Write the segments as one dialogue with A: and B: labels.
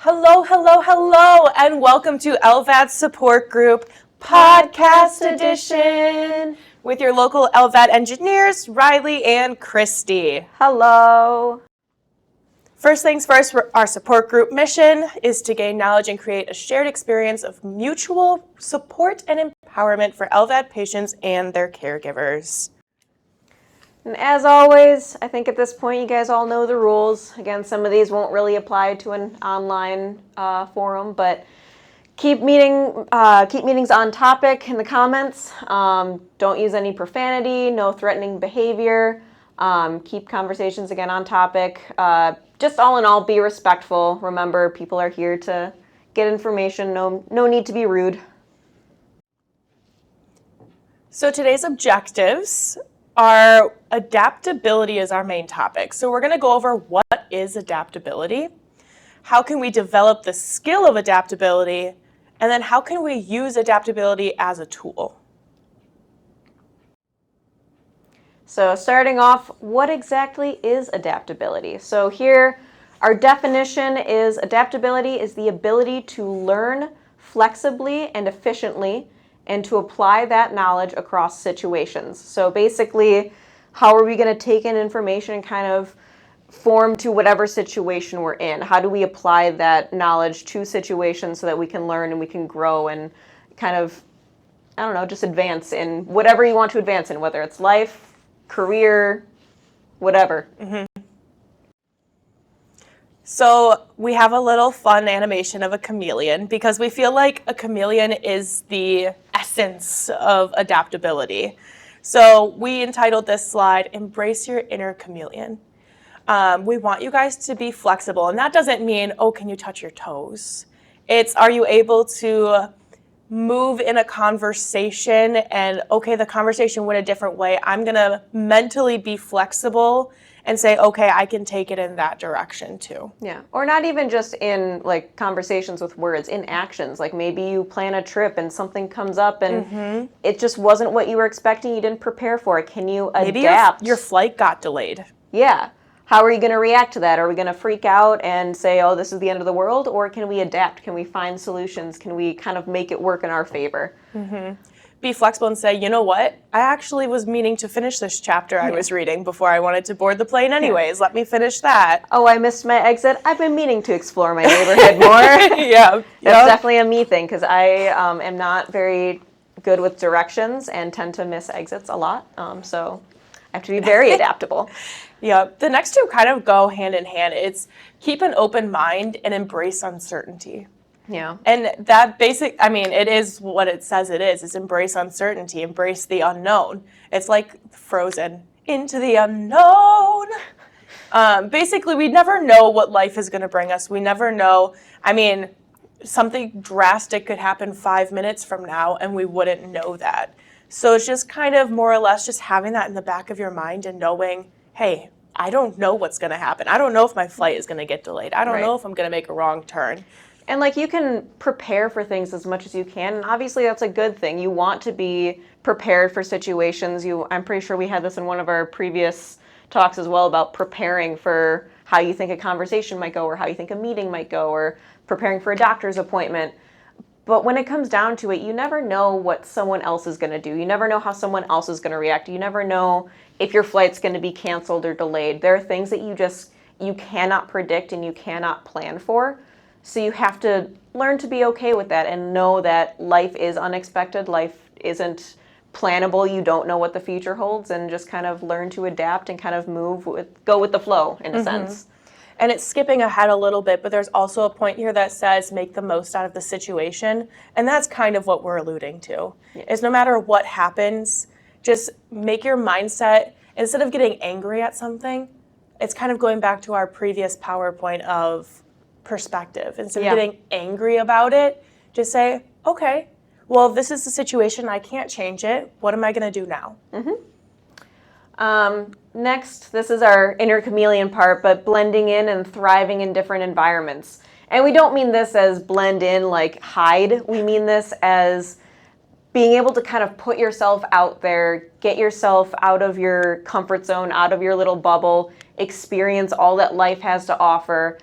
A: Hello, hello, hello, and welcome to LVAD Support Group Podcast Edition with your local LVAD engineers, Riley and Christy.
B: Hello.
A: First things first, our support group mission is to gain knowledge and create a shared experience of mutual support and empowerment for LVAD patients and their caregivers.
B: And as always, I think at this point you guys all know the rules. Again, some of these won't really apply to an online forum, but keep meetings on topic in the comments. Don't use any profanity, no threatening behavior. Keep conversations again on topic. Just all in all, be respectful. Remember, people are here to get information. No need to be rude.
A: So today's objectives are adaptability is our main topic. So we're going to go over what is adaptability, how can we develop the skill of adaptability, and then how can we use adaptability as a tool.
B: So starting off, what exactly is adaptability? So here, our definition is adaptability is the ability to learn flexibly and efficiently and to apply that knowledge across situations. So basically, how are we going to take in information and kind of form to whatever situation we're in? How do we apply that knowledge to situations so that we can learn and we can grow and kind of, I don't know, just advance in whatever you want to advance in, whether it's life, career, whatever.
A: Mm-hmm. So we have a little fun animation of a chameleon because we feel like a chameleon is the essence of adaptability. So we entitled this slide, Embrace Your Inner Chameleon. We want you guys to be flexible, and that doesn't mean, oh, can you touch your toes? It's, are you able to move in a conversation and, okay, the conversation went a different way. I'm going to mentally be flexible and say, okay, I can take it in that direction too.
B: Yeah, or not even just in like conversations with words, in actions. Like maybe you plan a trip and something comes up and it just wasn't what you were expecting, you didn't prepare for it. Can you adapt?
A: Maybe your flight got delayed.
B: Yeah. How are you going to react to that? Are we going to freak out and say, oh, this is the end of the world? Or can we adapt? Can we find solutions? Can we kind of make it work in our favor?
A: Be flexible and say, you know what? I actually was meaning to finish this chapter I was reading before I wanted to board the plane anyways. Let me finish that.
B: Oh, I missed my exit. I've been meaning to explore my neighborhood more.
A: Yeah.
B: That's definitely a me thing because I am not very good with directions and tend to miss exits a lot. So I have to be very adaptable.
A: Yeah, the next two kind of go hand in hand. It's keep an open mind and embrace uncertainty.
B: Yeah.
A: And that it is what it says it is. It's embrace uncertainty, embrace the unknown. It's like Frozen, into the unknown. Basically, we never know what life is going to bring us. We never know. I mean, something drastic could happen 5 minutes from now, and we wouldn't know that. So it's just kind of more or less just having that in the back of your mind and knowing, hey, I don't know what's going to happen. I don't know if my flight is going to get delayed. I don't know if I'm going to make a wrong turn.
B: And like you can prepare for things as much as you can. And obviously that's a good thing. You want to be prepared for situations. I'm pretty sure we had this in one of our previous talks as well about preparing for how you think a conversation might go or how you think a meeting might go or preparing for a doctor's appointment. But when it comes down to it, you never know what someone else is going to do. You never know how someone else is going to react. You never know if your flight's going to be canceled or delayed. There are things that you cannot predict and you cannot plan for. So you have to learn to be okay with that and know that life is unexpected. Life isn't plannable. You don't know what the future holds, and just kind of learn to adapt and kind of go with the flow in a sense.
A: And it's skipping ahead a little bit, but there's also a point here that says make the most out of the situation. And that's kind of what we're alluding to, is no matter what happens, just make your mindset, instead of getting angry at something, it's kind of going back to our previous PowerPoint of perspective. Instead of getting angry about it, just say, okay, well, if this is the situation, I can't change it. What am I going to do now?
B: Next, this is our inner chameleon part, but blending in and thriving in different environments. And we don't mean this as blend in, like hide. We mean this as being able to kind of put yourself out there, get yourself out of your comfort zone, out of your little bubble, experience all that life has to offer,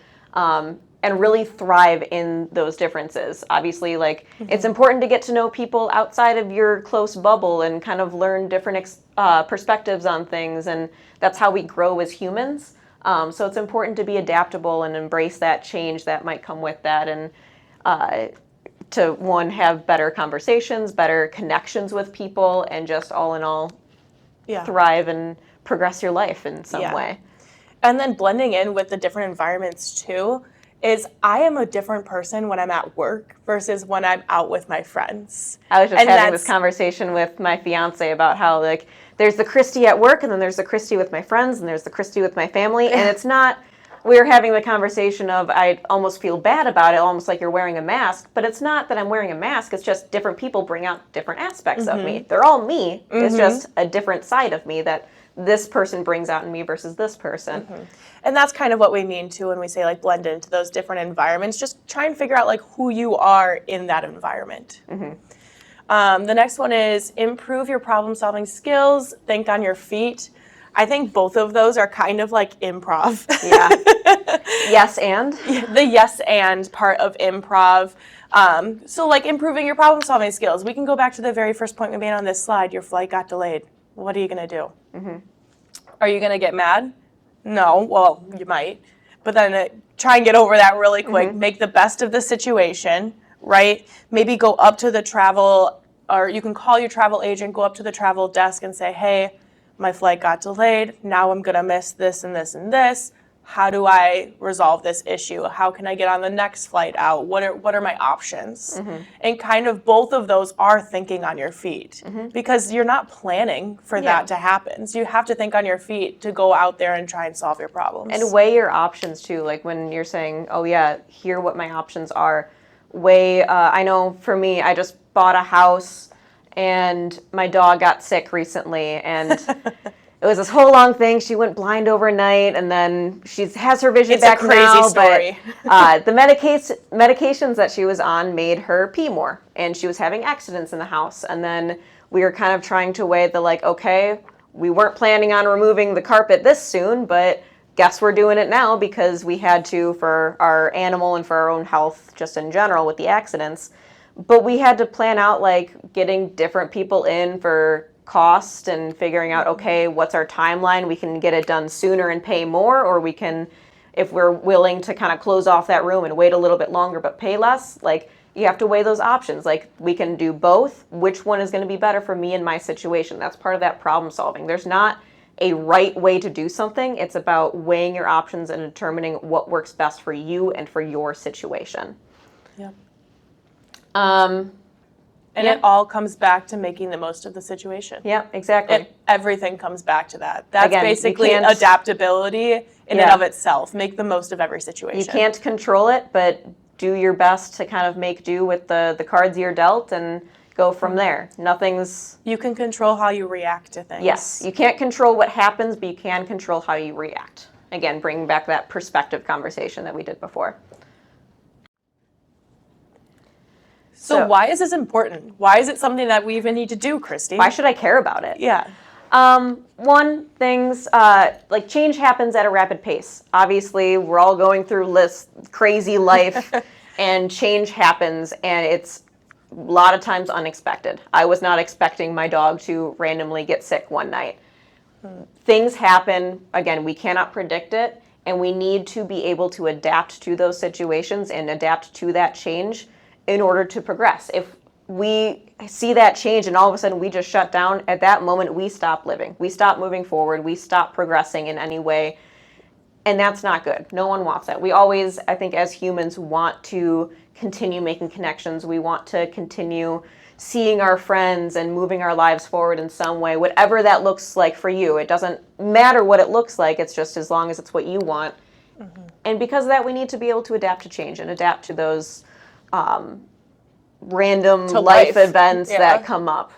B: and really thrive in those differences. Obviously, like it's important to get to know people outside of your close bubble and kind of learn different perspectives on things, and that's how we grow as humans. So it's important to be adaptable and embrace that change that might come with that, and to one, have better conversations, better connections with people, and just all in all thrive and progress your life in some way.
A: And then blending in with the different environments too is I am a different person when I'm at work versus when I'm out with my friends.
B: I was just having this conversation with my fiance about how, like, there's the Christy at work, and then there's the Christy with my friends, and there's the Christy with my family, and it's not, we were having the conversation of, I almost feel bad about it, almost like you're wearing a mask, but it's not that I'm wearing a mask, it's just different people bring out different aspects of me. They're all me, it's just a different side of me that this person brings out in me versus this person.
A: And that's kind of what we mean too when we say like blend into those different environments. Just try and figure out like who you are in that environment. The next one is improve your problem solving skills, think on your feet. I think both of those are kind of like improv.
B: Yes and?
A: The yes and part of improv. So like improving your problem solving skills. We can go back to the very first point we made on this slide. Your flight got delayed. What are you going to do? Are you going to get mad? No. Well, you might. But then try and get over that really quick. Make the best of the situation, right? Maybe go up to the travel, or you can call your travel agent, go up to the travel desk and say, hey, my flight got delayed. Now I'm going to miss this and this and this. How do I resolve this issue? How can I get on the next flight out? What are my options? And kind of both of those are thinking on your feet because you're not planning for that to happen. So you have to think on your feet to go out there and try and solve your problems.
B: And weigh your options too. Like when you're saying, oh yeah, here what my options are. I know for me, I just bought a house and my dog got sick recently, and it was this whole long thing. She went blind overnight, and then she has her vision back now.
A: It's a crazy story.
B: But the medications that she was on made her pee more, and she was having accidents in the house. And then we were kind of trying to weigh the like, okay, we weren't planning on removing the carpet this soon, but guess we're doing it now because we had to for our animal and for our own health just in general with the accidents. But we had to plan out like getting different people in for cost and figuring out, okay, what's our timeline? We can get it done sooner and pay more, or we can, if we're willing to kind of close off that room and wait a little bit longer but pay less, like you have to weigh those options. Like we can do both. Which one is going to be better for me and my situation? That's part of that problem solving. There's not a right way to do something. It's about weighing your options and determining what works best for you and for your situation.
A: And it all comes back to making the most of the situation.
B: Yeah, exactly.
A: Everything comes back to that. That's
B: Again,
A: basically adaptability in and of itself. Make the most of every situation.
B: You can't control it, but do your best to kind of make do with the cards you're dealt and go from there. You
A: can control how you react to things.
B: Yes, you can't control what happens, but you can control how you react. Again, bringing back that perspective conversation that we did before.
A: So why is this important? Why is it something that we even need to do, Christy?
B: Why should I care about it?
A: Yeah.
B: Things like change happens at a rapid pace. Obviously, we're all going through this crazy life, and change happens, and it's a lot of times unexpected. I was not expecting my dog to randomly get sick one night. Things happen. Again, we cannot predict it, and we need to be able to adapt to those situations and adapt to that change in order to progress. If we see that change and all of a sudden we just shut down, at that moment we stop living. We stop moving forward. We stop progressing in any way. And that's not good. No one wants that. We always, I think, as humans, want to continue making connections. We want to continue seeing our friends and moving our lives forward in some way, whatever that looks like for you. It doesn't matter what it looks like. It's just as long as it's what you want. And because of that, we need to be able to adapt to change and adapt to those random life events that come up.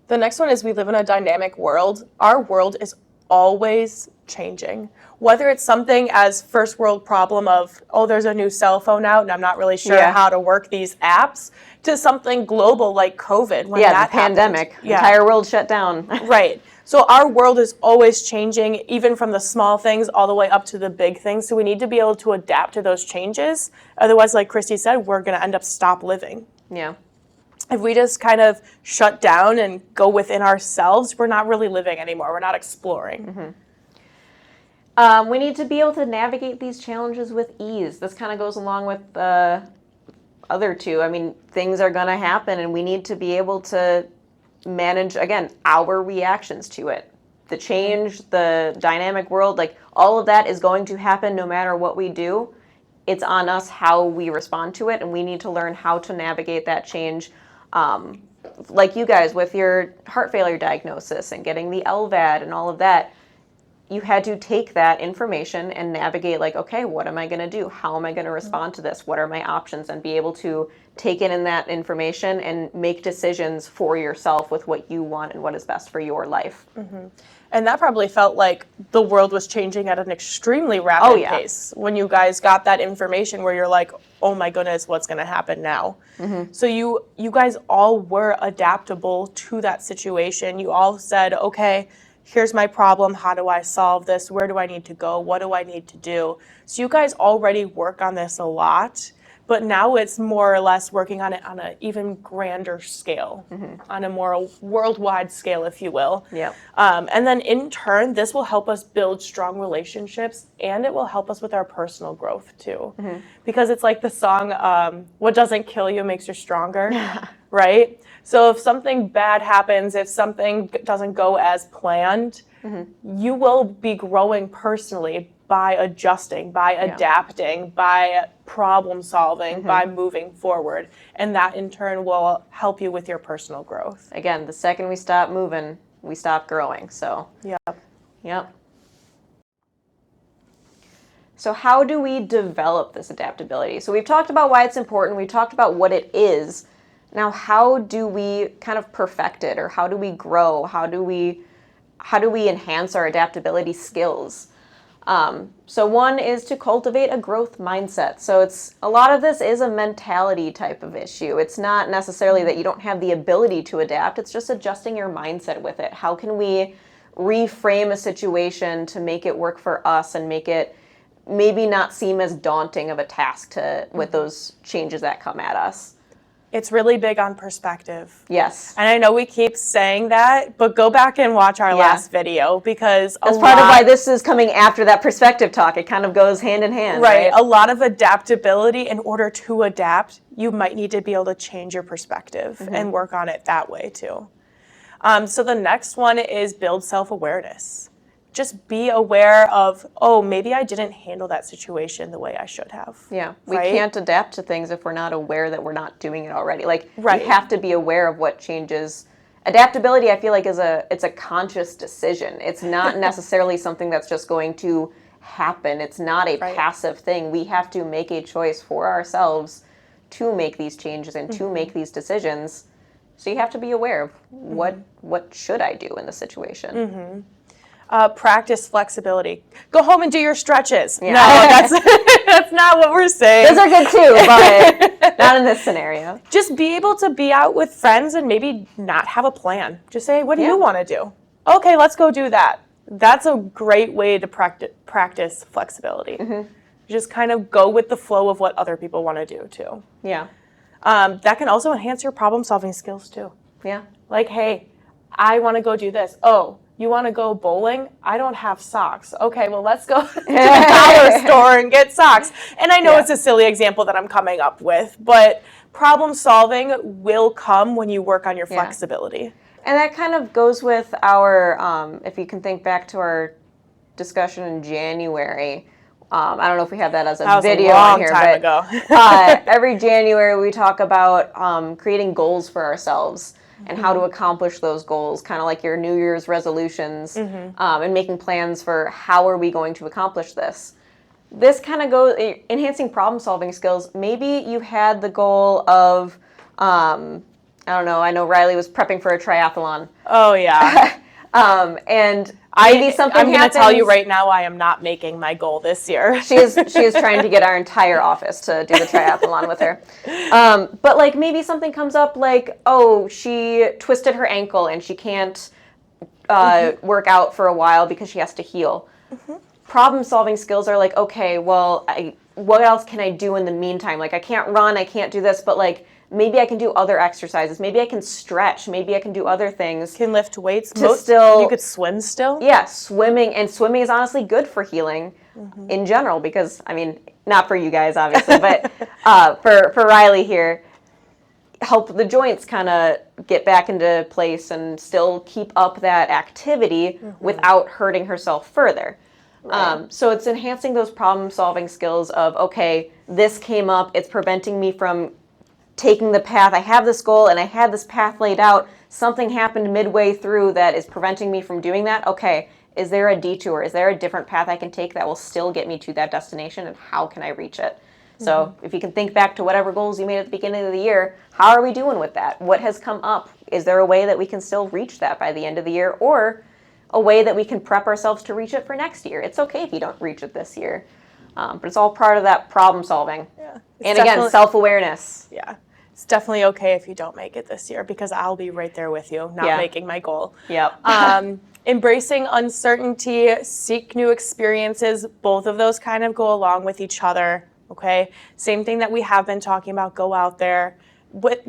A: The next one is we live in a dynamic world. Our world is always changing. Whether it's something as first world problem of, oh, there's a new cell phone out and I'm not really sure how to work these apps, to something global like COVID. When that
B: the pandemic.
A: Happened.
B: Entire world shut down.
A: Right. So our world is always changing, even from the small things all the way up to the big things. So we need to be able to adapt to those changes. Otherwise, like Christy said, we're going to end up stop living.
B: Yeah.
A: If we just kind of shut down and go within ourselves, we're not really living anymore. We're not exploring.
B: We need to be able to navigate these challenges with ease. This kind of goes along with the other two. I mean, things are going to happen, and we need to be able to manage, again, our reactions to it. The change, the dynamic world, like all of that is going to happen no matter what we do. It's on us how we respond to it, and we need to learn how to navigate that change. Like you guys with your heart failure diagnosis and getting the LVAD and all of that, you had to take that information and navigate, like, okay, what am I going to do? How am I going to respond to this? What are my options? And be able to take in that information and make decisions for yourself with what you want and what is best for your life.
A: And that probably felt like the world was changing at an extremely rapid pace when you guys got that information where you're like, oh my goodness, what's going to happen now? So you guys all were adaptable to that situation. You all said, okay, here's my problem. How do I solve this? Where do I need to go? What do I need to do? So you guys already work on this a lot, but now it's more or less working on it on an even grander scale, on a more worldwide scale, if you will.
B: Yeah.
A: And then in turn, this will help us build strong relationships, and it will help us with our personal growth too. Because it's like the song, what doesn't kill you makes you stronger, right? So if something bad happens, if something doesn't go as planned, you will be growing personally by adjusting, by adapting, by problem solving, by moving forward. And that in turn will help you with your personal growth.
B: Again, the second we stop moving, we stop growing. So, yep. So how do we develop this adaptability? So we've talked about why it's important. We talked about what it is. Now, how do we kind of perfect it, or how do we grow? How do we enhance our adaptability skills? So one is to cultivate a growth mindset. So a lot of this is a mentality type of issue. It's not necessarily that you don't have the ability to adapt. It's just adjusting your mindset with it. How can we reframe a situation to make it work for us and make it maybe not seem as daunting of a task with those changes that come at us?
A: It's really big on perspective.
B: Yes.
A: And I know we keep saying that, but go back and watch our last video, because
B: that's part of why this is coming after that perspective talk. It kind of goes hand in hand, right?
A: A lot of adaptability, in order to adapt, you might need to be able to change your perspective and work on it that way too. So the next one is build self-awareness. Just be aware of, oh, maybe I didn't handle that situation the way I should have.
B: Yeah, we can't adapt to things if we're not aware that we're not doing it already. Like, we have to be aware of what changes. Adaptability, I feel like, it's a conscious decision. It's not necessarily something that's just going to happen. It's not a passive thing. We have to make a choice for ourselves to make these changes and to make these decisions. So you have to be aware of what should I do in the situation.
A: Practice flexibility. Go home and do your stretches. Yeah. No, that's not what we're saying.
B: Those are good too, but not in this scenario.
A: Just be able to be out with friends and maybe not have a plan. Just say, what do you want to do? Okay, let's go do that. That's a great way to practice flexibility. Just kind of go with the flow of what other people want to do too.
B: Yeah.
A: That can also enhance your problem-solving skills too.
B: Yeah.
A: Like, hey, I want to go do this. Oh, you want to go bowling? I don't have socks. Okay, well, let's go to the dollar store and get socks. And I know it's a silly example that I'm coming up with, but problem solving will come when you work on your flexibility.
B: And that kind of goes with our, if you can think back to our discussion in January, I don't know if we have that as a video on here, but every January we talk about creating goals for ourselves and how to accomplish those goals, kind of like your New Year's resolutions, and making plans for how are we going to accomplish this. This kind of goes, enhancing problem-solving skills. Maybe you had the goal of, I don't know, I know Riley was prepping for a triathlon.
A: Oh, yeah.
B: And maybe something
A: I'm going to tell you right now, I am not making my goal this year.
B: She is trying to get our entire office to do the triathlon with her. But like maybe something comes up like, oh, she twisted her ankle and she can't work out for a while because she has to heal. Problem-solving skills are like, okay, well, what else can I do in the meantime? Like, I can't run, I can't do this, but like, maybe I can do other exercises. Maybe I can stretch. Maybe I can do other things.
A: Can lift weights.
B: You
A: could swim still.
B: Yeah, swimming is honestly good for healing in general because, I mean, not for you guys, obviously, but for Riley here, help the joints kind of get back into place and still keep up that activity without hurting herself further.
A: Right.
B: So it's enhancing those problem-solving skills of, okay, this came up, it's preventing me from taking the path. I have this goal and I had this path laid out. Something happened midway through that is preventing me from doing that. Okay, is there a detour? Is there a different path I can take that will still get me to that destination, and how can I reach it? So if you can think back to whatever goals you made at the beginning of the year, how are we doing with that? What has come up? Is there a way that we can still reach that by the end of the year, or a way that we can prep ourselves to reach it for next year? It's okay if you don't reach it this year, but it's all part of that problem solving.
A: Yeah.
B: And again, self-awareness.
A: Yeah. It's definitely okay if you don't make it this year, because I'll be right there with you, not making my goal.
B: Yep.
A: Embracing uncertainty, seek new experiences, both of those kind of go along with each other, okay? Same thing that we have been talking about, go out there.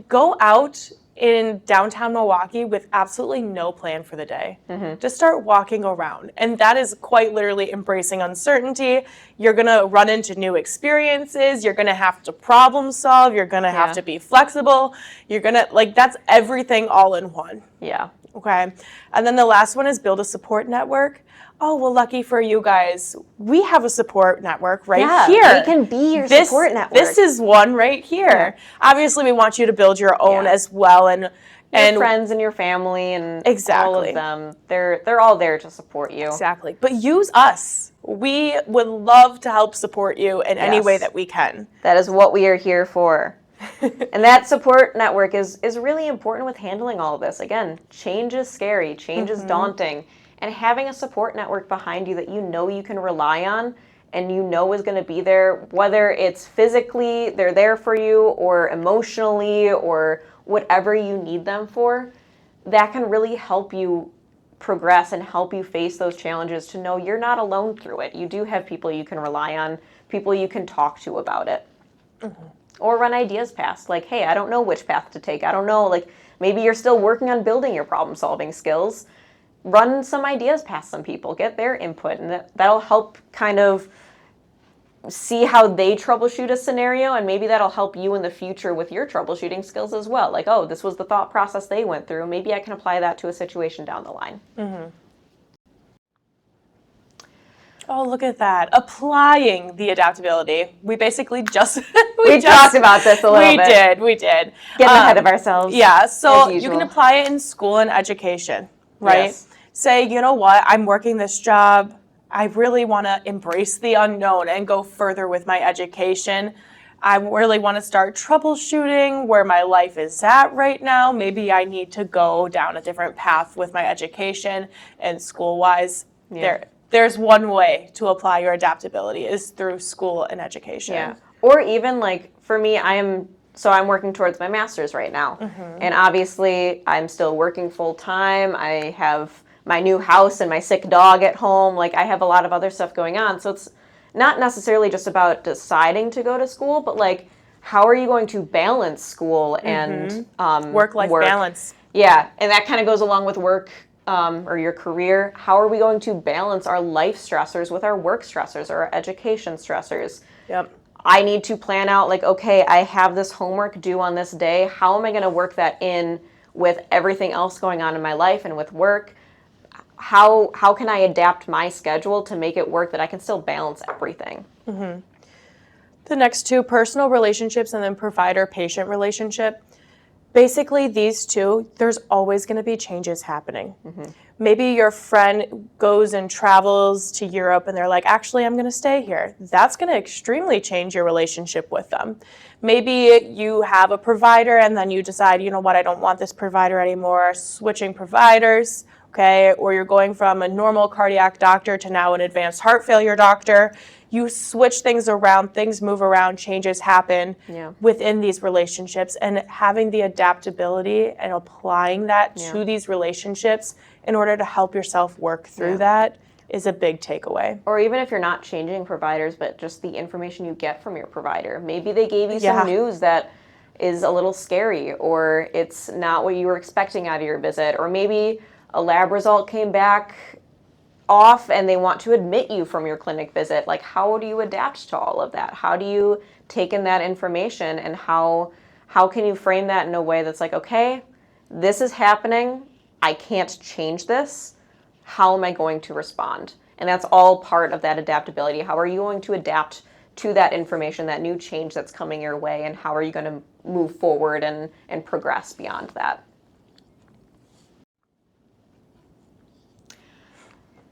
A: Go out in downtown Milwaukee with absolutely no plan for the day. Just start walking around. And that is quite literally embracing uncertainty. You're gonna run into new experiences. You're gonna have to problem solve. You're gonna have to be flexible. You're gonna, like, that's everything all in one.
B: Yeah.
A: Okay. And then the last one is build a support network. Oh, well, lucky for you guys, we have a support network right here.
B: We can be your support network.
A: This is one right here. Yeah. Obviously, we want you to build your own as well, and
B: your friends and your family and all of them. They're all there to support you.
A: Exactly. But use us. We would love to help support you in any way that we can.
B: That is what we are here for. And that support network is really important with handling all of this. Again, change is scary, change is daunting. And having a support network behind you that you know you can rely on and you know is going to be there, whether it's physically, they're there for you, or emotionally, or whatever you need them for, that can really help you progress and help you face those challenges, to know you're not alone through it. You do have people you can rely on, people you can talk to about it. Or run ideas past, like, hey, I don't know which path to take. I don't know, like, maybe you're still working on building your problem-solving skills. Run some ideas past some people, get their input, and that'll help kind of see how they troubleshoot a scenario, and maybe that'll help you in the future with your troubleshooting skills as well. Like, oh, this was the thought process they went through. Maybe I can apply that to a situation down the line.
A: Oh, look at that. Applying the adaptability. We basically just...
B: we talked about this a little bit.
A: We did.
B: Getting ahead of ourselves.
A: Yeah, so you can apply it in school and education, right?
B: Yes.
A: Say, you know what, I'm working this job. I really want to embrace the unknown and go further with my education. I really want to start troubleshooting where my life is at right now. Maybe I need to go down a different path with my education and school-wise. There's one way to apply your adaptability is through school and education.
B: Yeah. Or even, like, for me, I'm working towards my master's right now. And obviously I'm still working full time. I have my new house and my sick dog at home. Like, I have a lot of other stuff going on. So it's not necessarily just about deciding to go to school, but like, how are you going to balance school and
A: work-life balance?
B: Yeah. And that kind of goes along with work or your career. How are we going to balance our life stressors with our work stressors or our education stressors?
A: Yep.
B: I need to plan out, like, okay, I have this homework due on this day. How am I going to work that in with everything else going on in my life and with work? How can I adapt my schedule to make it work that I can still balance everything?
A: The next two, personal relationships and then provider-patient relationship. Basically, these two, there's always going to be changes happening. Maybe your friend goes and travels to Europe and they're like, actually, I'm going to stay here. That's going to extremely change your relationship with them. Maybe you have a provider and then you decide, you know what, I don't want this provider anymore, switching providers, okay? Or you're going from a normal cardiac doctor to now an advanced heart failure doctor. you switch things around, things move around, changes happen
B: Yeah.
A: within these relationships, and having the adaptability and applying that to these relationships in order to help yourself work through that is a big takeaway.
B: Or even if you're not changing providers, but just the information you get from your provider. Maybe they gave you some news that is a little scary, or it's not what you were expecting out of your visit, or maybe a lab result came back off and they want to admit you from your clinic visit. Like, how do you adapt to all of that? How do you take in that information, and how can you frame that in a way that's like, okay, this is happening, I can't change this, how am I going to respond? And that's all part of that adaptability. How are you going to adapt to that information, that new change that's coming your way, and how are you going to move forward and progress beyond that?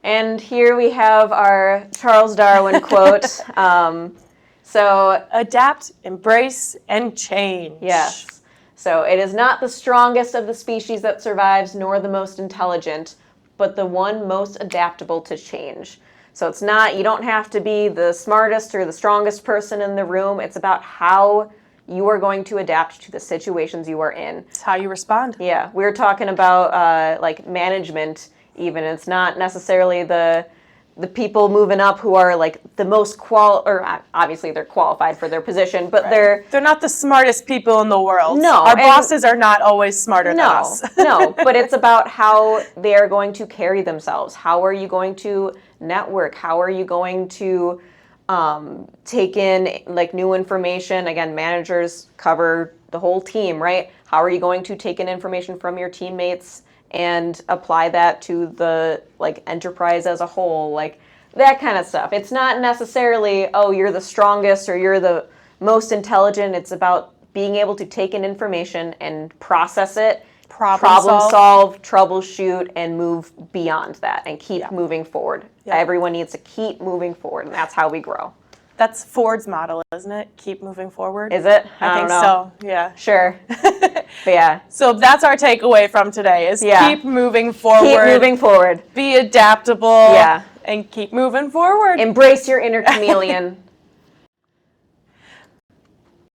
B: And here we have our Charles Darwin quote. So
A: adapt, embrace, and change.
B: Yes. So it is not the strongest of the species that survives, nor the most intelligent, but the one most adaptable to change. So it's not, you don't have to be the smartest or the strongest person in the room. It's about how you are going to adapt to the situations you are in.
A: It's how you respond.
B: Yeah, we were talking about like management even. It's not necessarily the people moving up who are like the most or obviously they're qualified for their position, but they're
A: not the smartest people in the world.
B: No,
A: our bosses are not always smarter than us.
B: No, but it's about how they are going to carry themselves. How are you going to network? How are you going to take in like new information? Again, managers cover the whole team, right? How are you going to take in information from your teammates and apply that to the like enterprise as a whole, like that kind of stuff. It's not necessarily, oh, you're the strongest or you're the most intelligent. It's about being able to take in information and process it, problem solve, troubleshoot, and move beyond that and keep moving forward. Everyone needs to keep moving forward, and that's how we grow.
A: That's Ford's model, isn't it? Keep moving forward.
B: Is it?
A: I think so. Yeah.
B: Sure. But yeah.
A: So that's our takeaway from today: is keep moving forward.
B: Keep moving forward.
A: Be adaptable.
B: Yeah.
A: And keep moving forward.
B: Embrace your inner chameleon.